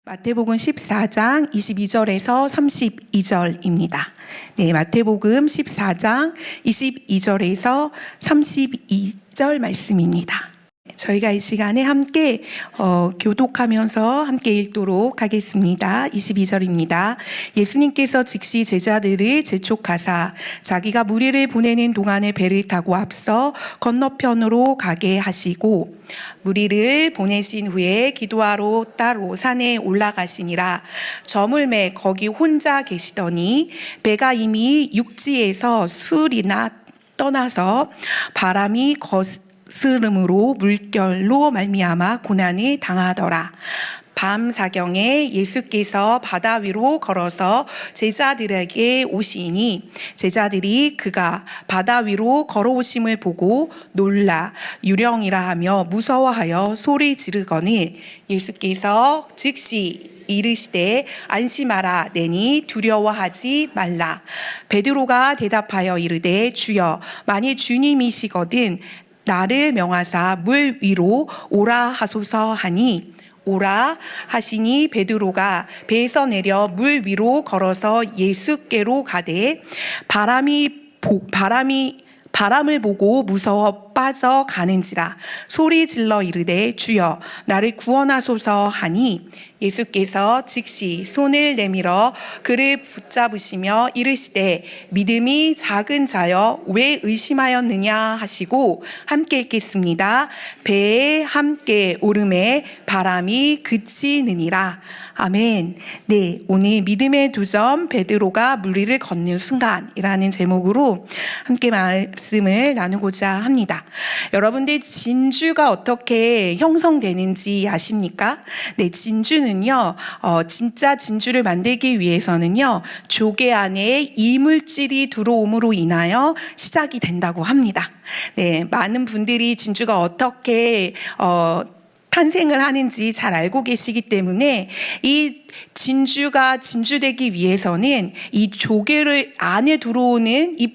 마태복음 14장 22절에서 32절입니다. 네, 마태복음 14장 22절에서 32절 말씀입니다. 저희가 이 시간에 함께 교독하면서 함께 읽도록 하겠습니다. 22절입니다. 예수님께서 즉시 제자들을 재촉하사 자기가 무리를 보내는 동안에 배를 타고 앞서 건너편으로 가게 하시고 무리를 보내신 후에 기도하러 따로 산에 올라가시니라. 저물매 거기 혼자 계시더니 배가 이미 육지에서 술이나 떠나서 바람이 거스름으로 물결로 말미암아 고난을 당하더라. 밤 사경에 예수께서 바다 위로 걸어서 제자들에게 오시니 제자들이 그가 바다 위로 걸어오심을 보고 놀라 유령이라 하며 무서워하여 소리 지르거늘 예수께서 즉시 이르시되 안심하라 내니 두려워하지 말라. 베드로가 대답하여 이르되 주여 만일 주님이시거든 나를 명하사 물 위로 오라 하소서 하니 오라 하시니 베드로가 배에서 내려 물 위로 걸어서 예수께로 가되 바람을 보고 무서워 빠져 가는지라 소리 질러 이르되 주여 나를 구원하소서 하니 예수께서 즉시 손을 내밀어 그를 붙잡으시며 이르시되 믿음이 작은 자여 왜 의심하였느냐 하시고 함께 읽겠습니다. 배에 함께 오름에 바람이 그치느니라. 아멘. 네, 오늘 믿음의 도전 베드로가 무리를 걷는 순간이라는 제목으로 함께 말씀을 나누고자 합니다. 여러분들 진주가 어떻게 형성되는지 아십니까? 네, 진주는요, 진짜 진주를 만들기 위해서는요, 조개 안에 이물질이 들어옴으로 인하여 시작이 된다고 합니다. 네, 많은 분들이 진주가 어떻게 탄생을 하는지 잘 알고 계시기 때문에 이 진주가 진주되기 위해서는 이 조개를 안에 들어오는 이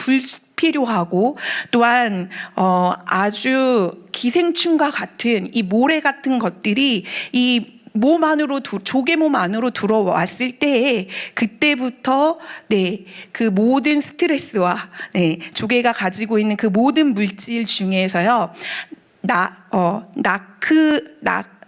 필요하고 또한 아주 기생충과 같은 이 모래 같은 것들이 이 몸 안으로 조개 몸 안으로 들어왔을 때에 그때부터 그 모든 스트레스와 조개가 가지고 있는 그 모든 물질 중에서요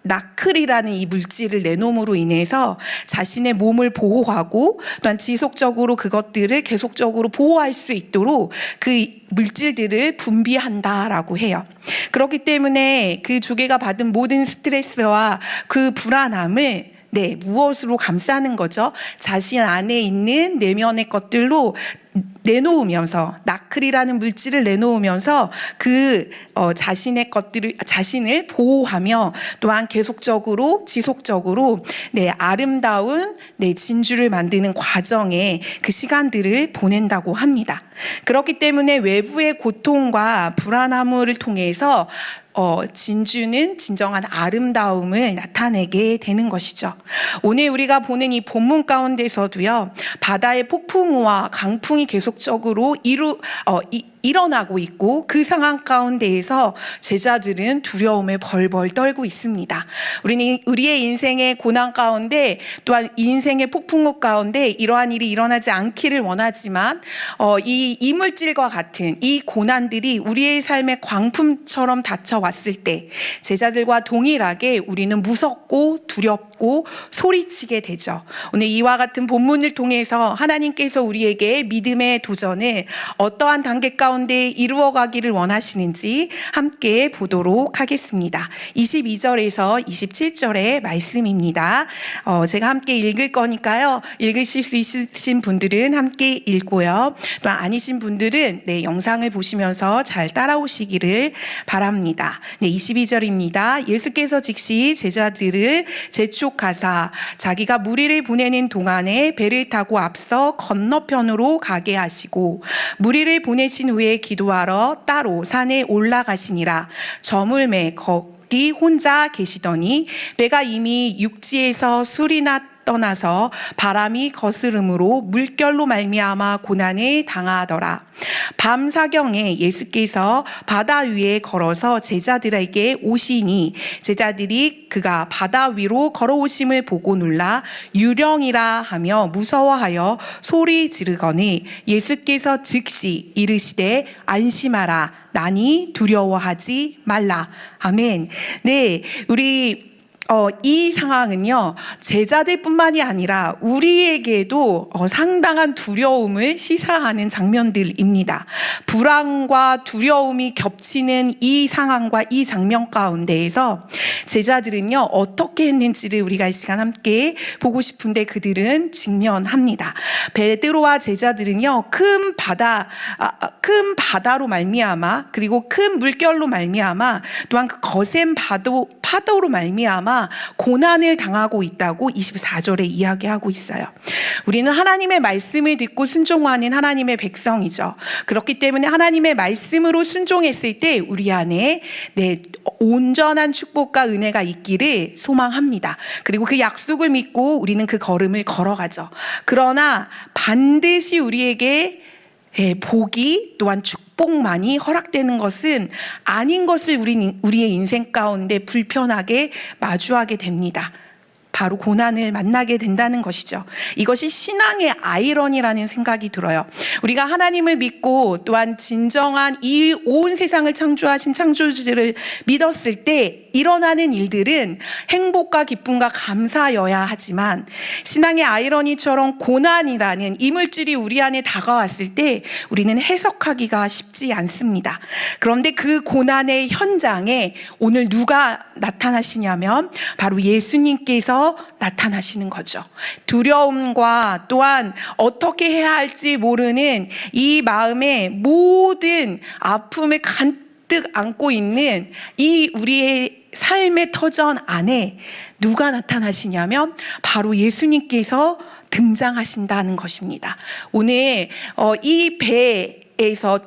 나클이라는 이 물질을 내놓음으로 인해서 자신의 몸을 보호하고 또한 지속적으로 그것들을 계속적으로 보호할 수 있도록 그 물질들을 분비한다라고 해요. 그렇기 때문에 그 조개가 받은 모든 스트레스와 그 불안함을 무엇으로 감싸는 거죠? 자신 안에 있는 내면의 것들로 내놓으면서 나클이라는 물질을 내놓으면서 그 자신을 보호하며 또한 계속적으로 지속적으로 아름다운 진주를 만드는 과정에 그 시간들을 보낸다고 합니다. 그렇기 때문에 외부의 고통과 불안함을 통해서 진주는 진정한 아름다움을 나타내게 되는 것이죠. 오늘 우리가 보는 이 본문 가운데서도요, 바다의 폭풍우와 강풍이 계속적으로 일어나고 있고 그 상황 가운데에서 제자들은 두려움에 벌벌 떨고 있습니다. 우리는 우리의 인생의 고난 가운데 또한 인생의 폭풍우 가운데 이러한 일이 일어나지 않기를 원하지만 이 이물질과 같은 이 고난들이 우리의 삶의 광풍처럼 닥쳐왔을 때 제자들과 동일하게 우리는 무섭고 두렵고 소리치게 되죠. 오늘 이와 같은 본문을 통해서 하나님께서 우리에게 믿음의 도전을 어떠한 단계 가운데 이루어가기를 원하시는지 함께 보도록 하겠습니다. 22절에서 27절의 말씀입니다. 제가 함께 읽을 거니까요. 읽으실 수 있으신 분들은 함께 읽고요. 또 아니신 분들은 영상을 보시면서 잘 따라오시기를 바랍니다. 22절입니다. 예수께서 즉시 제자들을 재촉하사 자기가 무리를 보내는 동안에 배를 타고 앞서 건너편으로 가게 하시고 무리를 보내신 후에 기도하러 따로 산에 올라가시니라. 저물매 거기 혼자 계시더니 배가 이미 육지에서 술이나 떠나서 바람이 거스름으로 물결로 말미암아 고난을 당하더라. 밤 사경에 예수께서 바다 위에 걸어서 제자들에게 오시니 제자들이 그가 바다 위로 걸어오심을 보고 놀라 유령이라 하며 무서워하여 소리 지르거니 예수께서 즉시 이르시되 안심하라 나니 두려워하지 말라. 아멘. 네, 우리 이 상황은요, 제자들뿐만이 아니라 우리에게도 상당한 두려움을 시사하는 장면들입니다. 불안과 두려움이 겹치는 이 상황과 이 장면 가운데에서 제자들은요, 어떻게 했는지를 우리가 이 시간 함께 보고 싶은데 그들은 직면합니다. 베드로와 제자들은요, 큰 바다로 말미암아 그리고 큰 물결로 말미암아 또한 그 거센 파도로 말미암아 고난을 당하고 있다고 24절에 이야기하고 있어요. 우리는 하나님의 말씀을 듣고 순종하는 하나님의 백성이죠. 그렇기 때문에 하나님의 말씀으로 순종했을 때 우리 안에 온전한 축복과 은혜가 있기를 소망합니다. 그리고 그 약속을 믿고 우리는 그 걸음을 걸어가죠. 그러나 반드시 우리에게 복이 또한 축복만이 허락되는 것은 아닌 것을 우리의 인생 가운데 불편하게 마주하게 됩니다. 바로 고난을 만나게 된다는 것이죠. 이것이 신앙의 아이러니라는 생각이 들어요. 우리가 하나님을 믿고 또한 진정한 이 온 세상을 창조하신 창조주를 믿었을 때 일어나는 일들은 행복과 기쁨과 감사여야 하지만 신앙의 아이러니처럼 고난이라는 이물질이 우리 안에 다가왔을 때 우리는 해석하기가 쉽지 않습니다. 그런데 그 고난의 현장에 오늘 누가 나타나시냐면 바로 예수님께서 나타나시는 거죠. 두려움과 또한 어떻게 해야 할지 모르는 이 마음의 모든 아픔을 간뜩 안고 있는 이 우리의 삶의 터전 안에 누가 나타나시냐면 바로 예수님께서 등장하신다는 것입니다. 오늘 이 배에서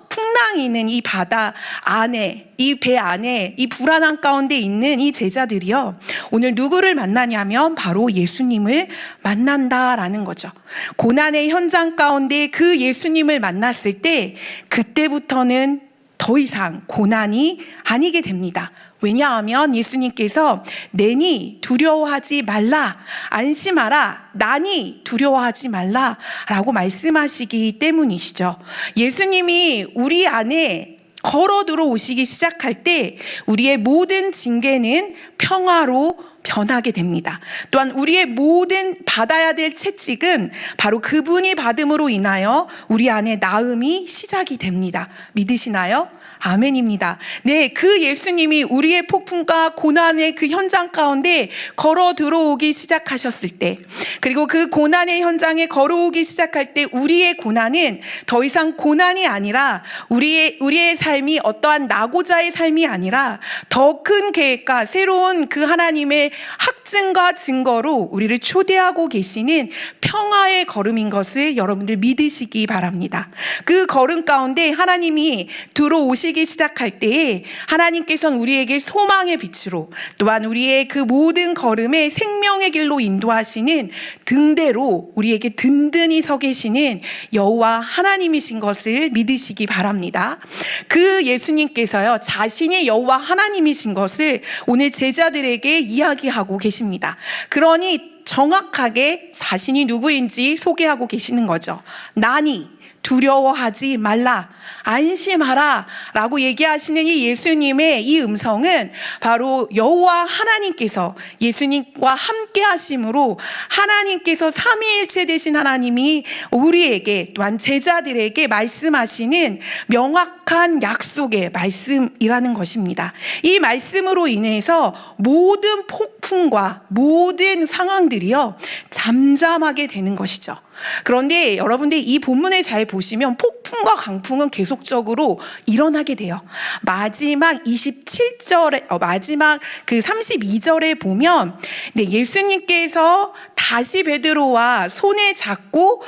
풍랑이는 이 바다 안에, 이 배 안에, 이 불안한 가운데 있는 이 제자들이요, 오늘 누구를 만나냐면 바로 예수님을 만난다라는 거죠. 고난의 현장 가운데 그 예수님을 만났을 때 그때부터는 더 이상 고난이 아니게 됩니다. 왜냐하면 예수님께서 내니 두려워하지 말라, 안심하라, 나니 두려워하지 말라 라고 말씀하시기 때문이시죠. 예수님이 우리 안에 걸어 들어오시기 시작할 때 우리의 모든 징계는 평화로 변하게 됩니다. 또한 우리의 모든 받아야 될 채찍은 바로 그분이 받음으로 인하여 우리 안에 나음이 시작이 됩니다. 믿으시나요? 아멘입니다. 네, 그 예수님이 우리의 폭풍과 고난의 그 현장 가운데 걸어 들어오기 시작하셨을 때, 그리고 그 고난의 현장에 걸어오기 시작할 때 우리의 고난은 더 이상 고난이 아니라 우리의 삶이 어떠한 나고자의 삶이 아니라 더 큰 계획과 새로운 그 하나님의 확증과 증거로 우리를 초대하고 계시는 평화의 걸음인 것을 여러분들 믿으시기 바랍니다. 그 걸음 가운데 하나님이 들어오시기 시작할 때에 하나님께서는 우리에게 소망의 빛으로 또한 우리의 그 모든 걸음에 생명의 길로 인도하시는 등대로 우리에게 든든히 서 계시는 여호와 하나님이신 것을 믿으시기 바랍니다. 그 예수님께서요, 자신이 여호와 하나님이신 것을 오늘 제자들에게 이야기하고 계십니다. 그러니 정확하게 자신이 누구인지 소개하고 계시는 거죠. 나니 두려워하지 말라, 안심하라 라고 얘기하시는 이 예수님의 이 음성은 바로 여호와 하나님께서 예수님과 함께 하심으로 하나님께서 삼위일체 되신 하나님이 우리에게 또한 제자들에게 말씀하시는 명확한 약속의 말씀이라는 것입니다. 이 말씀으로 인해서 모든 폭풍과 모든 상황들이요 잠잠하게 되는 것이죠. 그런데 여러분들 이 본문을 잘 보시면 폭풍과 강풍은 계속적으로 일어나게 돼요. 마지막 27절에 마지막 그 32절에 보면 예수님께서 다시 베드로와 손에 잡고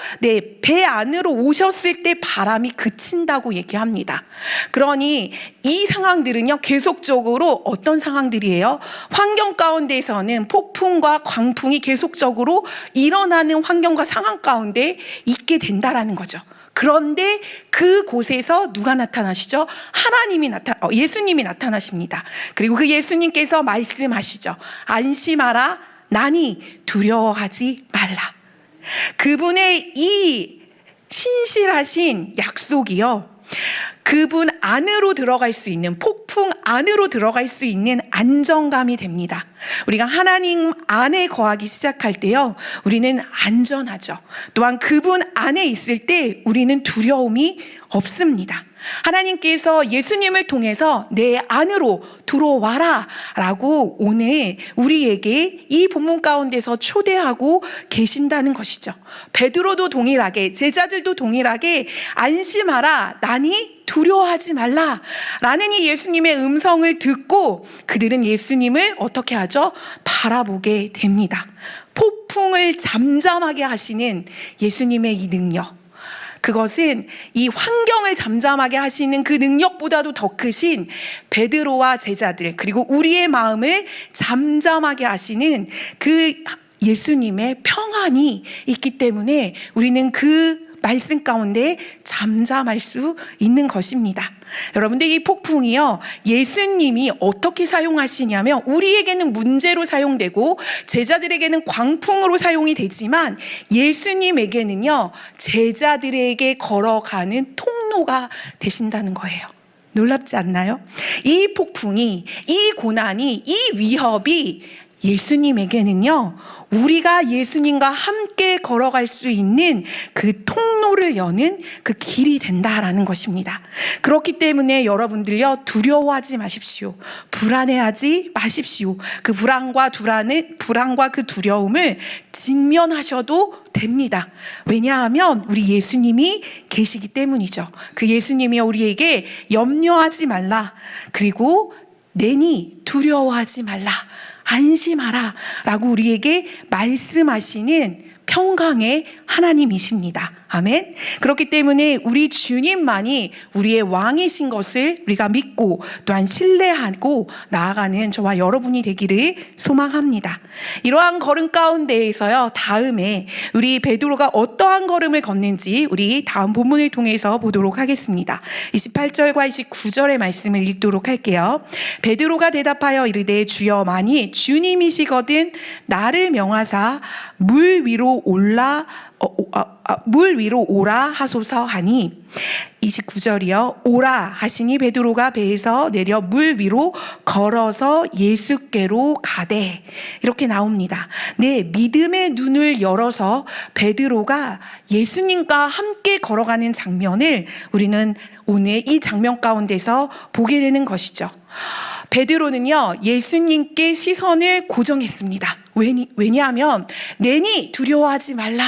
배 안으로 오셨을 때 바람이 그친다고 얘기합니다. 그러니 이 상황들은요, 계속적으로 어떤 상황들이에요? 환경 가운데서는 폭풍과 광풍이 계속적으로 일어나는 환경과 상황 가운데 있게 된다라는 거죠. 그런데 그곳에서 누가 나타나시죠? 예수님이 나타나십니다. 그리고 그 예수님께서 말씀하시죠. 안심하라, 나니 두려워하지 말라. 그분의 이 신실하신 약속이요, 그분 안으로 들어갈 수 있는, 폭풍 안으로 들어갈 수 있는 안정감이 됩니다. 우리가 하나님 안에 거하기 시작할 때요, 우리는 안전하죠. 또한 그분 안에 있을 때 우리는 두려움이 없습니다. 하나님께서 예수님을 통해서 내 안으로 들어와라 라고 오늘 우리에게 이 본문 가운데서 초대하고 계신다는 것이죠. 베드로도 동일하게, 제자들도 동일하게 안심하라, 나니 두려워하지 말라 라는 이 예수님의 음성을 듣고 그들은 예수님을 어떻게 하죠? 바라보게 됩니다. 폭풍을 잠잠하게 하시는 예수님의 이 능력, 그것은 이 환경을 잠잠하게 하시는 그 능력보다도 더 크신 베드로와 제자들, 그리고 우리의 마음을 잠잠하게 하시는 그 예수님의 평안이 있기 때문에 우리는 그 말씀 가운데 잠잠할 수 있는 것입니다. 여러분들, 이 폭풍이요, 예수님이 어떻게 사용하시냐면 우리에게는 문제로 사용되고 제자들에게는 광풍으로 사용이 되지만 예수님에게는요, 제자들에게 걸어가는 통로가 되신다는 거예요. 놀랍지 않나요? 이 폭풍이, 이 고난이, 이 위협이 예수님에게는요, 우리가 예수님과 함께 걸어갈 수 있는 그 통로를 여는 그 길이 된다라는 것입니다. 그렇기 때문에 여러분들요, 두려워하지 마십시오. 불안해하지 마십시오. 그 불안과 그 두려움을 직면하셔도 됩니다. 왜냐하면 우리 예수님이 계시기 때문이죠. 그 예수님이 우리에게 염려하지 말라, 그리고 내니 두려워하지 말라, 안심하라 라고 우리에게 말씀하시는 평강의 하나님이십니다. 아멘. 그렇기 때문에 우리 주님만이 우리의 왕이신 것을 우리가 믿고 또한 신뢰하고 나아가는 저와 여러분이 되기를 소망합니다. 이러한 걸음 가운데에서요, 다음에 우리 베드로가 어떠한 걸음을 걷는지 우리 다음 본문을 통해서 보도록 하겠습니다. 28절과 29절의 말씀을 읽도록 할게요. 베드로가 대답하여 이르되 주여, 만일 주님이시거든 나를 명하사 물 위로 오라 하소서 하니, 29절이요. 오라 하시니 베드로가 배에서 내려 물 위로 걸어서 예수께로 가되, 이렇게 나옵니다. 네, 믿음의 눈을 열어서 베드로가 예수님과 함께 걸어가는 장면을 우리는 오늘 이 장면 가운데서 보게 되는 것이죠. 베드로는요, 예수님께 시선을 고정했습니다. 왜냐하면 내니 두려워하지 말라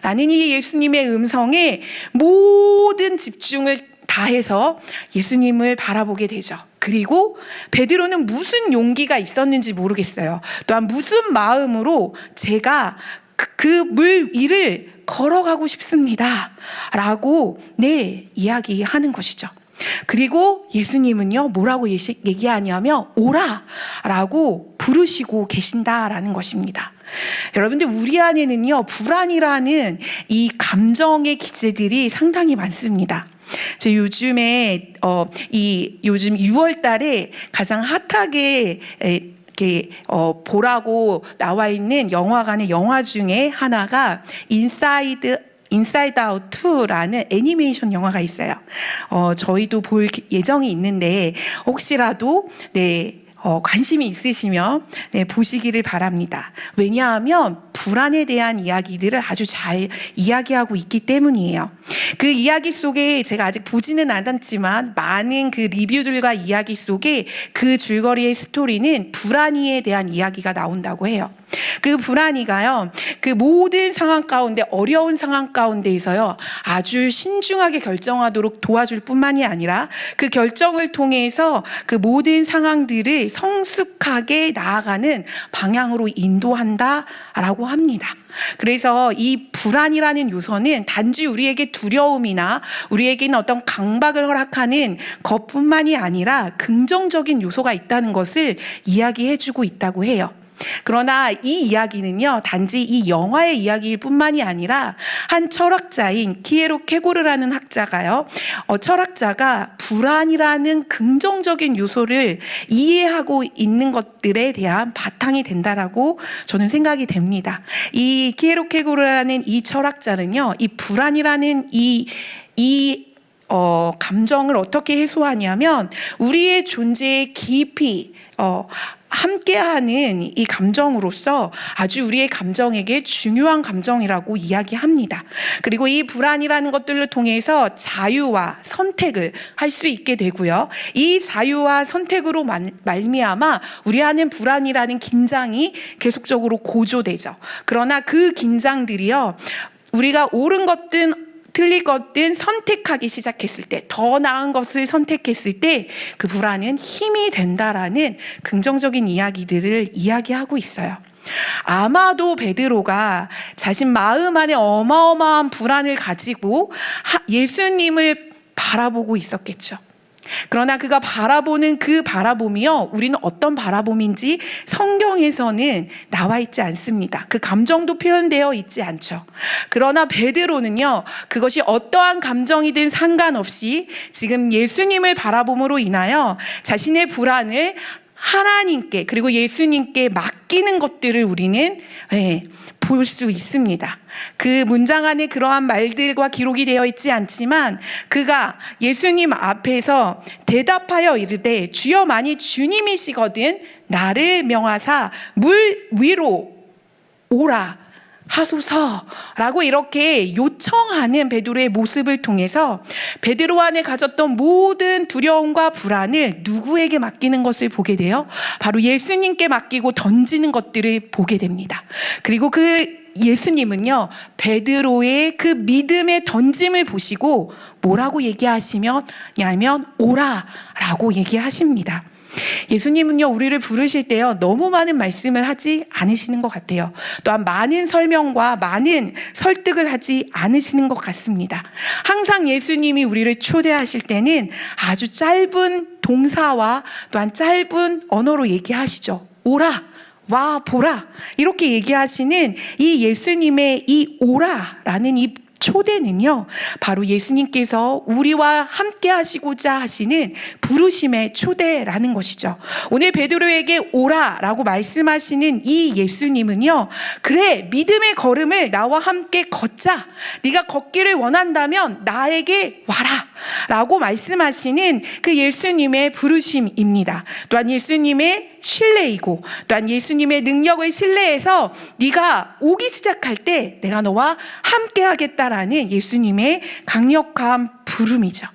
라는 이 예수님의 음성에 모든 집중을 다해서 예수님을 바라보게 되죠. 그리고 베드로는 무슨 용기가 있었는지 모르겠어요. 또한 무슨 마음으로 제가 그 물 위를 걸어가고 싶습니다 라고 이야기하는 것이죠. 그리고 예수님은요, 뭐라고 얘기하냐면 오라 라고 부르시고 계신다라는 것입니다. 여러분들, 우리 안에는요, 불안이라는 이 감정의 기제들이 상당히 많습니다. 저 요즘에 요즘 6월 달에 가장 핫하게 보라고 나와 있는 영화관의 영화 중에 하나가 인사이드 아웃 2라는 애니메이션 영화가 있어요. 저희도 볼 예정이 있는데 혹시라도 관심이 있으시면 보시기를 바랍니다. 왜냐하면 불안에 대한 이야기들을 아주 잘 이야기하고 있기 때문이에요. 그 이야기 속에 제가 아직 보지는 않았지만 많은 그 리뷰들과 이야기 속에 그 줄거리의 스토리는 불안이에 대한 이야기가 나온다고 해요. 그 불안이가요, 그 모든 상황 가운데, 어려운 상황 가운데에서요, 아주 신중하게 결정하도록 도와줄 뿐만이 아니라 그 결정을 통해서 그 모든 상황들을 성숙하게 나아가는 방향으로 인도한다라고 합니다. 그래서 이 불안이라는 요소는 단지 우리에게 두려움이나 우리에게는 어떤 강박을 허락하는 것뿐만이 아니라 긍정적인 요소가 있다는 것을 이야기해주고 있다고 해요. 그러나 이 이야기는요, 단지 이 영화의 이야기일 뿐만이 아니라 한 철학자인 키에로케고르라는 학자가요, 철학자가 불안이라는 긍정적인 요소를 이해하고 있는 것들에 대한 바탕이 된다라고 저는 생각이 됩니다. 이 키에로케고르라는 이 철학자는요, 이 불안이라는 감정을 어떻게 해소하냐면 우리의 존재에 깊이 함께하는 이 감정으로서 아주 우리의 감정에게 중요한 감정이라고 이야기합니다. 그리고 이 불안이라는 것들을 통해서 자유와 선택을 할 수 있게 되고요. 이 자유와 선택으로 말미암아 우리 안에 불안이라는 긴장이 계속적으로 고조되죠. 그러나 그 긴장들이요, 우리가 옳은 것든 틀린 것든 선택하기 시작했을 때, 더 나은 것을 선택했을 때 그 불안은 힘이 된다라는 긍정적인 이야기들을 이야기하고 있어요. 아마도 베드로가 자신 마음 안에 어마어마한 불안을 가지고 예수님을 바라보고 있었겠죠. 그러나 그가 바라보는 그 바라봄이요, 우리는 어떤 바라봄인지 성경에서는 나와 있지 않습니다. 그 감정도 표현되어 있지 않죠. 그러나 베드로는요, 그것이 어떠한 감정이든 상관없이 지금 예수님을 바라봄으로 인하여 자신의 불안을 하나님께, 그리고 예수님께 맡기는 것들을 우리는 볼 수 있습니다. 그 문장 안에 그러한 말들과 기록이 되어 있지 않지만 그가 예수님 앞에서 대답하여 이르되 주여 만일 주님이시거든 나를 명하사 물 위로 오라 하소서라고 이렇게 요청하는 베드로의 모습을 통해서 베드로 안에 가졌던 모든 두려움과 불안을 누구에게 맡기는 것을 보게 돼요? 바로 예수님께 맡기고 던지는 것들을 보게 됩니다. 그리고 그 예수님은요, 베드로의 그 믿음의 던짐을 보시고 뭐라고 얘기하시냐면 오라라고 얘기하십니다. 예수님은요, 우리를 부르실 때요, 너무 많은 말씀을 하지 않으시는 것 같아요. 또한 많은 설명과 많은 설득을 하지 않으시는 것 같습니다. 항상 예수님이 우리를 초대하실 때는 아주 짧은 동사와 또한 짧은 언어로 얘기하시죠. 오라, 와 보라, 이렇게 얘기하시는 이 예수님의 이 오라라는 이 초대는요, 바로 예수님께서 우리와 함께 하시고자 하시는 부르심의 초대라는 것이죠. 오늘 베드로에게 오라라고 말씀하시는 이 예수님은요, 그래, 믿음의 걸음을 나와 함께 걷자, 네가 걷기를 원한다면 나에게 와라 라고 말씀하시는 그 예수님의 부르심입니다. 또한 예수님의 신뢰이고 또한 예수님의 능력을 신뢰해서 네가 오기 시작할 때 내가 너와 함께 하겠다라는 예수님의 강력한 부름이죠.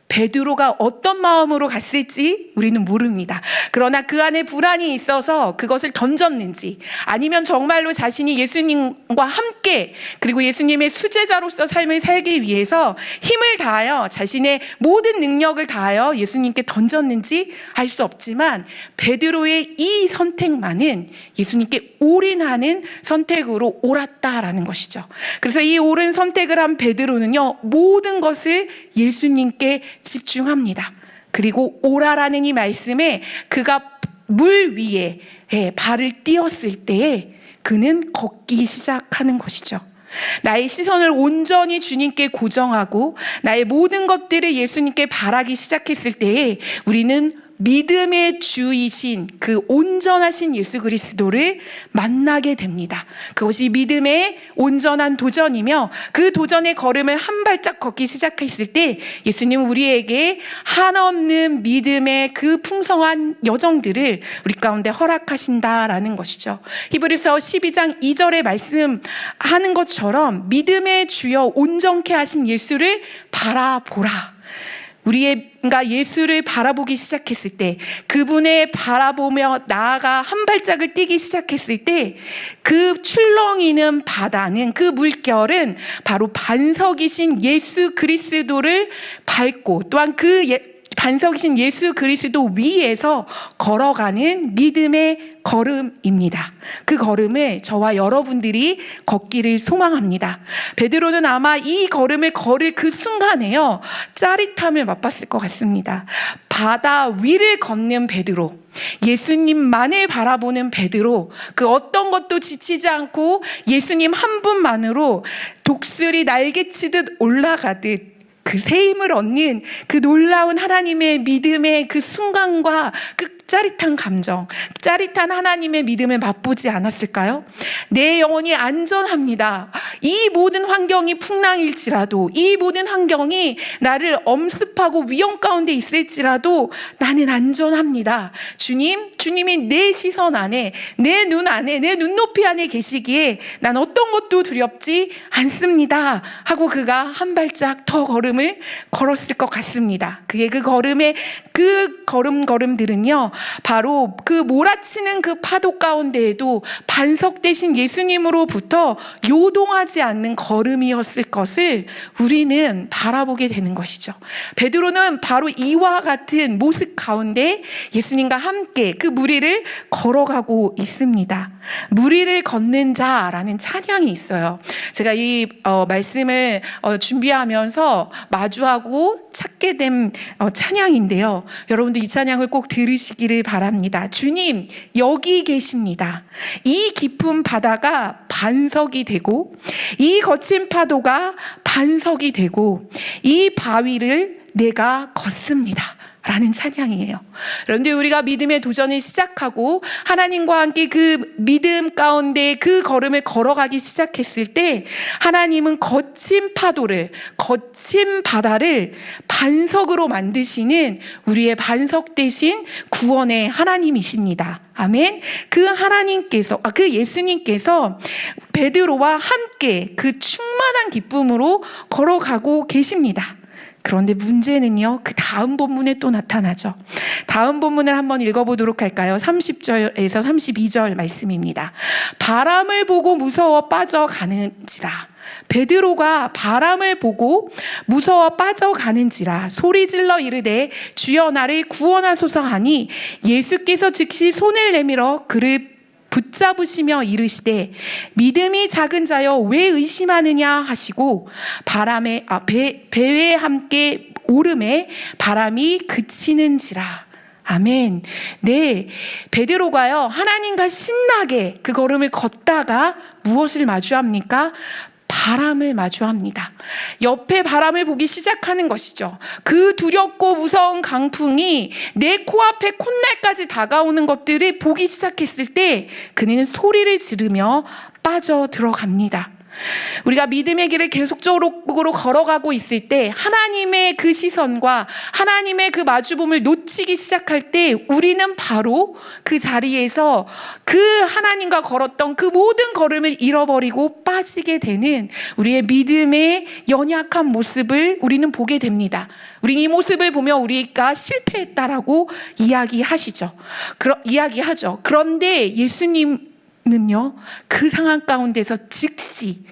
베드로가 어떤 마음으로 갔을지 우리는 모릅니다. 그러나 그 안에 불안이 있어서 그것을 던졌는지, 아니면 정말로 자신이 예수님과 함께 그리고 예수님의 수제자로서 삶을 살기 위해서 힘을 다하여 자신의 모든 능력을 다하여 예수님께 던졌는지 알 수 없지만 베드로의 이 선택만은 예수님께 올인하는 선택으로 옳았다라는 것이죠. 그래서 이 옳은 선택을 한 베드로는요, 모든 것을 예수님께 집중합니다. 그리고 오라라는 이 말씀에 그가 물 위에 발을 띄었을 때에 그는 걷기 시작하는 것이죠. 나의 시선을 온전히 주님께 고정하고 나의 모든 것들을 예수님께 바라기 시작했을 때에 우리는 믿음의 주이신 그 온전하신 예수 그리스도를 만나게 됩니다. 그것이 믿음의 온전한 도전이며 그 도전의 걸음을 한 발짝 걷기 시작했을 때 예수님은 우리에게 한없는 믿음의 그 풍성한 여정들을 우리 가운데 허락하신다라는 것이죠. 히브리서 12장 2절에 말씀하는 것처럼 믿음의 주여 온전케 하신 예수를 바라보라. 우리가 예수를 바라보기 시작했을 때, 그분을 바라보며 나아가 한 발짝을 뛰기 시작했을 때, 그 출렁이는 바다는, 그 물결은 바로 반석이신 예수 그리스도를 밟고, 또한 그 반석이신 예수 그리스도 위에서 걸어가는 믿음의 걸음입니다. 그 걸음을 저와 여러분들이 걷기를 소망합니다. 베드로는 아마 이 걸음을 걸을 그 순간에요, 짜릿함을 맛봤을 것 같습니다. 바다 위를 걷는 베드로, 예수님만을 바라보는 베드로, 그 어떤 것도 지치지 않고 예수님 한 분만으로 독수리 날개치듯 올라가듯 그 새 힘을 얻는 그 놀라운 하나님의 믿음의 그 순간과 그 짜릿한 감정, 짜릿한 하나님의 믿음을 맛보지 않았을까요? 내 영혼이 안전합니다. 이 모든 환경이 풍랑일지라도, 이 모든 환경이 나를 엄습하고 위험 가운데 있을지라도 나는 안전합니다. 주님이 내 시선 안에, 내 눈 안에, 내 눈높이 안에 계시기에 난 어떤 것도 두렵지 않습니다 하고 그가 한 발짝 더 걸음을 걸었을 것 같습니다. 그의 그 걸음의 그 걸음들은요, 바로 그 몰아치는 그 파도 가운데에도 반석 되신 예수님으로부터 요동하지 않는 걸음이었을 것을 우리는 바라보게 되는 것이죠. 베드로는 바로 이와 같은 모습 가운데 예수님과 함께 그 무리를 걸어가고 있습니다. 무리를 걷는 자라는 찬양이 있어요. 제가 이 말씀을 준비하면서 마주하고 찾게 된 찬양인데요. 여러분도 이 찬양을 꼭 들으시기를 바랍니다. 주님 여기 계십니다. 이 깊은 바다가 반석이 되고, 이 거친 파도가 반석이 되고, 이 바위를 내가 걷습니다 라는 찬양이에요. 그런데 우리가 믿음의 도전을 시작하고 하나님과 함께 그 믿음 가운데 그 걸음을 걸어가기 시작했을 때, 하나님은 거친 파도를, 거친 바다를 반석으로 만드시는 우리의 반석 대신 구원의 하나님이십니다. 아멘. 그 하나님께서, 그 예수님께서 베드로와 함께 그 충만한 기쁨으로 걸어가고 계십니다. 그런데 문제는요, 그 다음 본문에 또 나타나죠. 다음 본문을 한번 읽어보도록 할까요? 30절에서 32절 말씀입니다. 바람을 보고 무서워 빠져가는지라. 베드로가 바람을 보고 무서워 빠져가는지라 소리질러 이르되 주여 나를 구원하소서 하니, 예수께서 즉시 손을 내밀어 그를 붙잡으시며 이르시되 믿음이 작은 자여 왜 의심하느냐 하시고, 배에 함께 오름에 바람이 그치는지라. 아멘. 네, 베드로가요, 하나님과 신나게 그 걸음을 걷다가 무엇을 마주합니까? 바람을 마주합니다. 옆에 바람을 보기 시작하는 것이죠. 그 두렵고 무서운 강풍이 내 코앞에 콧날까지 다가오는 것들을 보기 시작했을 때 그는 소리를 지르며 빠져 들어갑니다. 우리가 믿음의 길을 계속적으로 걸어가고 있을 때 하나님의 그 시선과 하나님의 그 마주봄을 놓치기 시작할 때 우리는 바로 그 자리에서 그 하나님과 걸었던 그 모든 걸음을 잃어버리고 빠지게 되는 우리의 믿음의 연약한 모습을 우리는 보게 됩니다. 우리는 이 모습을 보며 우리가 실패했다라고 이야기하죠. 그런데 예수님은요, 그 상황 가운데서 즉시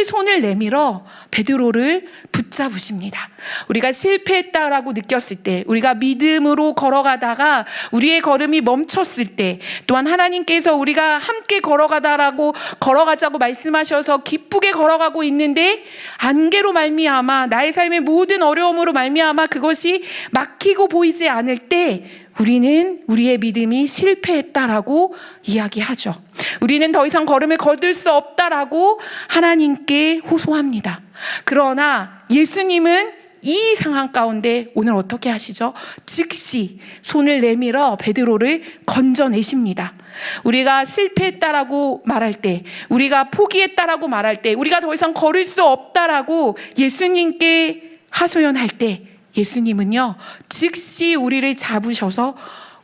손을 내밀어 베드로를 붙잡으십니다. 우리가 실패했다라고 느꼈을 때, 우리가 믿음으로 걸어가다가 우리의 걸음이 멈췄을 때, 또한 하나님께서 우리가 함께 걸어가자고 말씀하셔서 기쁘게 걸어가고 있는데 안개로 말미암아, 나의 삶의 모든 어려움으로 말미암아 그것이 막히고 보이지 않을 때 우리는 우리의 믿음이 실패했다라고 이야기하죠. 우리는 더 이상 걸음을 거둘 수 없다라고 하나님께 호소합니다. 그러나 예수님은 이 상황 가운데 오늘 어떻게 하시죠? 즉시 손을 내밀어 베드로를 건져내십니다. 우리가 실패했다라고 말할 때, 우리가 포기했다라고 말할 때, 우리가 더 이상 걸을 수 없다라고 예수님께 하소연할 때, 예수님은요, 즉시 우리를 잡으셔서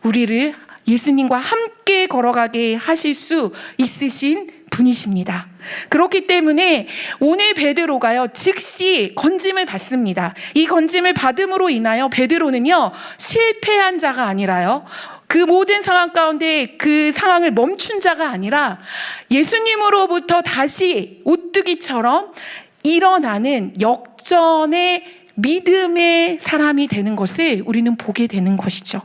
우리를 예수님과 함께 걸어가게 하실 수 있으신 분이십니다. 그렇기 때문에 오늘 베드로가요, 즉시 건짐을 받습니다. 이 건짐을 받음으로 인하여 베드로는요, 실패한 자가 아니라요, 그 모든 상황 가운데 그 상황을 멈춘 자가 아니라 예수님으로부터 다시 오뚜기처럼 일어나는 역전의 믿음의 사람이 되는 것을 우리는 보게 되는 것이죠.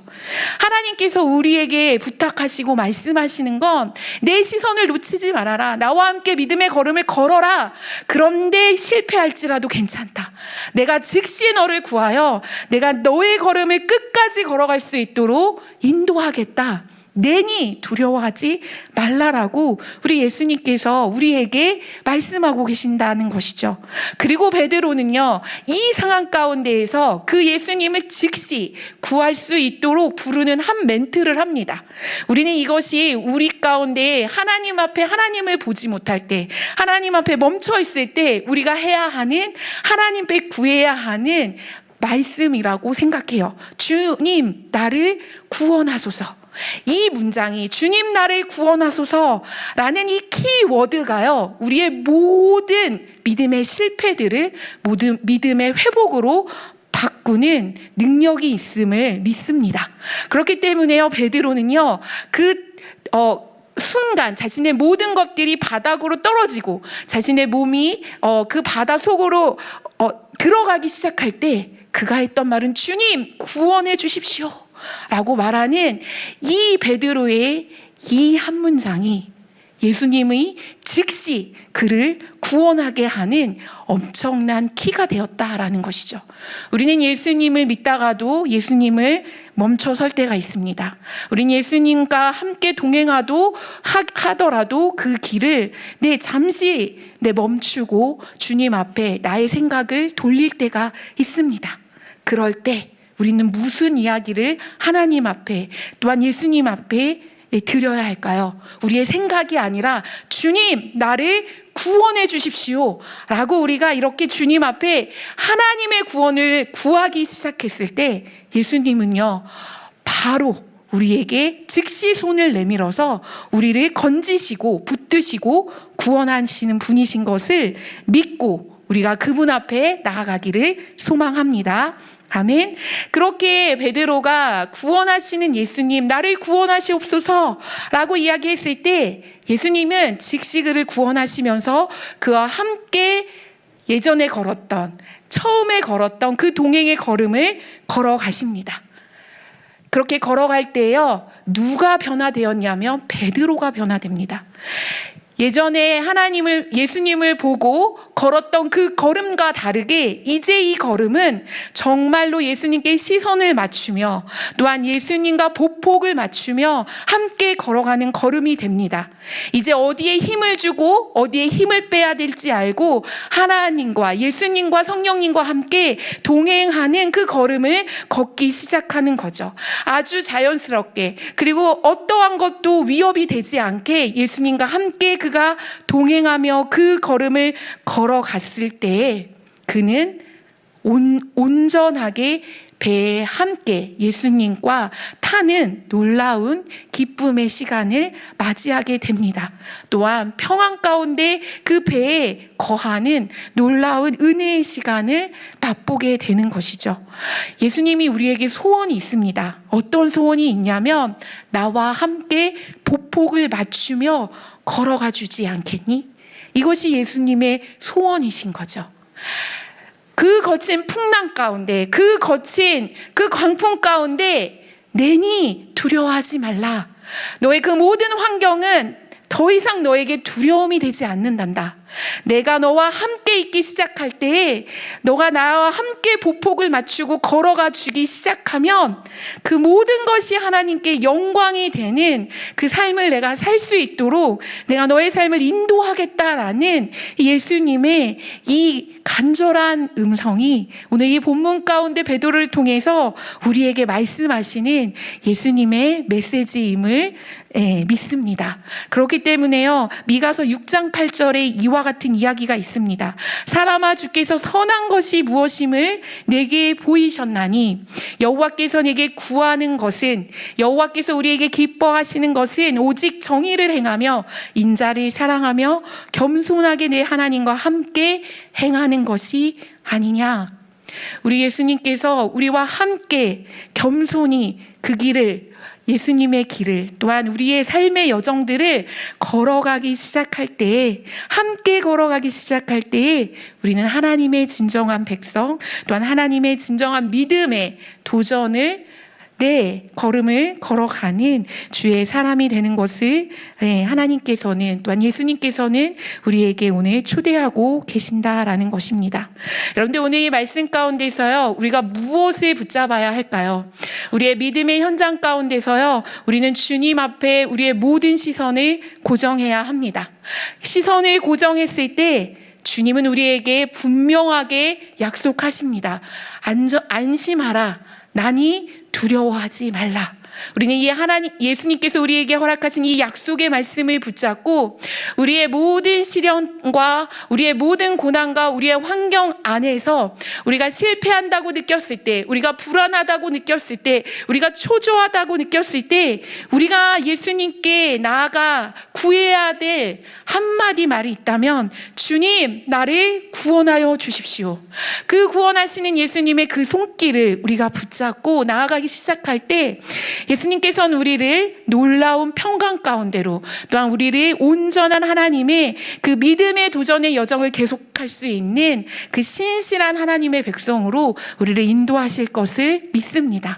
하나님께서 우리에게 부탁하시고 말씀하시는 건 내 시선을 놓치지 말아라. 나와 함께 믿음의 걸음을 걸어라. 그런데 실패할지라도 괜찮다. 내가 즉시 너를 구하여 내가 너의 걸음을 끝까지 걸어갈 수 있도록 인도하겠다. 내니 두려워하지 말라라고 우리 예수님께서 우리에게 말씀하고 계신다는 것이죠. 그리고 베드로는요, 이 상황 가운데에서 그 예수님을 즉시 구할 수 있도록 부르는 한 멘트를 합니다. 우리는 이것이 우리 가운데 하나님 앞에 하나님을 보지 못할 때, 하나님 앞에 멈춰 있을 때 우리가 해야 하는, 하나님께 구해야 하는 말씀이라고 생각해요. 주님, 나를 구원하소서. 이 문장이 주님 나를 구원하소서라는 이 키워드가요, 우리의 모든 믿음의 실패들을 모든 믿음의 회복으로 바꾸는 능력이 있음을 믿습니다. 그렇기 때문에요, 베드로는요, 순간 자신의 모든 것들이 바닥으로 떨어지고 자신의 몸이 그 바다 속으로 들어가기 시작할 때 그가 했던 말은 주님 구원해 주십시오 라고 말하는 이 베드로의 이 한 문장이 예수님의 즉시 그를 구원하게 하는 엄청난 키가 되었다라는 것이죠. 우리는 예수님을 믿다가도 예수님을 멈춰설 때가 있습니다. 우리는 예수님과 함께 하더라도 그 길을 잠시 멈추고 주님 앞에 나의 생각을 돌릴 때가 있습니다. 그럴 때 우리는 무슨 이야기를 하나님 앞에 또한 예수님 앞에 드려야 할까요? 우리의 생각이 아니라 주님 나를 구원해 주십시오 라고 우리가 이렇게 주님 앞에 하나님의 구원을 구하기 시작했을 때 예수님은요 바로 우리에게 즉시 손을 내밀어서 우리를 건지시고 붙드시고 구원하시는 분이신 것을 믿고 우리가 그분 앞에 나아가기를 소망합니다. 아멘. 그렇게 베드로가 구원하시는 예수님 나를 구원하시옵소서 라고 이야기했을 때 예수님은 즉시 그를 구원하시면서 그와 함께 예전에 처음에 걸었던 그 동행의 걸음을 걸어가십니다. 그렇게 걸어갈 때요 누가 변화되었냐면 베드로가 변화됩니다. 예전에 예수님을 보고 걸었던 그 걸음과 다르게 이제 이 걸음은 정말로 예수님께 시선을 맞추며 또한 예수님과 보폭을 맞추며 함께 걸어가는 걸음이 됩니다. 이제 어디에 힘을 주고 어디에 힘을 빼야 될지 알고 하나님과 예수님과 성령님과 함께 동행하는 그 걸음을 걷기 시작하는 거죠. 아주 자연스럽게 그리고 어떠한 것도 위협이 되지 않게 예수님과 함께 그가 동행하며 그 걸음을 걸어갔을 때 그는 온전하게 배에 함께 예수님과 타는 놀라운 기쁨의 시간을 맞이하게 됩니다. 또한 평안 가운데 그 배에 거하는 놀라운 은혜의 시간을 맛보게 되는 것이죠. 예수님이 우리에게 소원이 있습니다. 어떤 소원이 있냐면 나와 함께 보폭을 맞추며 걸어가 주지 않겠니? 이것이 예수님의 소원이신 거죠. 그 거친 풍랑 가운데 그 거친 그 광풍 가운데 내니 두려워하지 말라. 너의 그 모든 환경은 더 이상 너에게 두려움이 되지 않는단다. 내가 너와 함께 있기 시작할 때 너가 나와 함께 보폭을 맞추고 걸어가 주기 시작하면 그 모든 것이 하나님께 영광이 되는 그 삶을 내가 살 수 있도록 내가 너의 삶을 인도하겠다라는 예수님의 이 간절한 음성이 오늘 이 본문 가운데 베드로를 통해서 우리에게 말씀하시는 예수님의 메시지임을 믿습니다. 그렇기 때문에요, 미가서 6장 8절에 이와 같은 이야기가 있습니다. 사람아, 주께서 선한 것이 무엇임을 내게 보이셨나니 여호와께서 내게 구하는 것은, 여호와께서 우리에게 기뻐하시는 것은 오직 정의를 행하며 인자를 사랑하며 겸손하게 내 하나님과 함께 행하는 것이 아니냐. 우리 예수님께서 우리와 함께 겸손히 그 길을, 예수님의 길을, 또한 우리의 삶의 여정들을 걸어가기 시작할 때에, 함께 걸어가기 시작할 때에 우리는 하나님의 진정한 백성, 또한 하나님의 진정한 믿음의 도전을, 걸음을 걸어가는 주의 사람이 되는 것을 하나님께서는, 또한 예수님께서는 우리에게 오늘 초대하고 계신다라는 것입니다. 여러분들, 오늘 이 말씀 가운데서요, 우리가 무엇을 붙잡아야 할까요? 우리의 믿음의 현장 가운데서요, 우리는 주님 앞에 우리의 모든 시선을 고정해야 합니다. 시선을 고정했을 때 주님은 우리에게 분명하게 약속하십니다. 안심하라. 나니 두려워하지 말라. 우리는 이 예수님께서 우리에게 허락하신 이 약속의 말씀을 붙잡고 우리의 모든 시련과 우리의 모든 고난과 우리의 환경 안에서 우리가 실패한다고 느꼈을 때, 우리가 불안하다고 느꼈을 때, 우리가 초조하다고 느꼈을 때 우리가 예수님께 나아가 구해야 될 한마디 말이 있다면, 주님, 나를 구원하여 주십시오. 그 구원하시는 예수님의 그 손길을 우리가 붙잡고 나아가기 시작할 때 예수님께서는 우리를 놀라운 평강 가운데로, 또한 우리를 온전한 하나님의 그 믿음의 도전의 여정을 계속할 수 있는 그 신실한 하나님의 백성으로 우리를 인도하실 것을 믿습니다.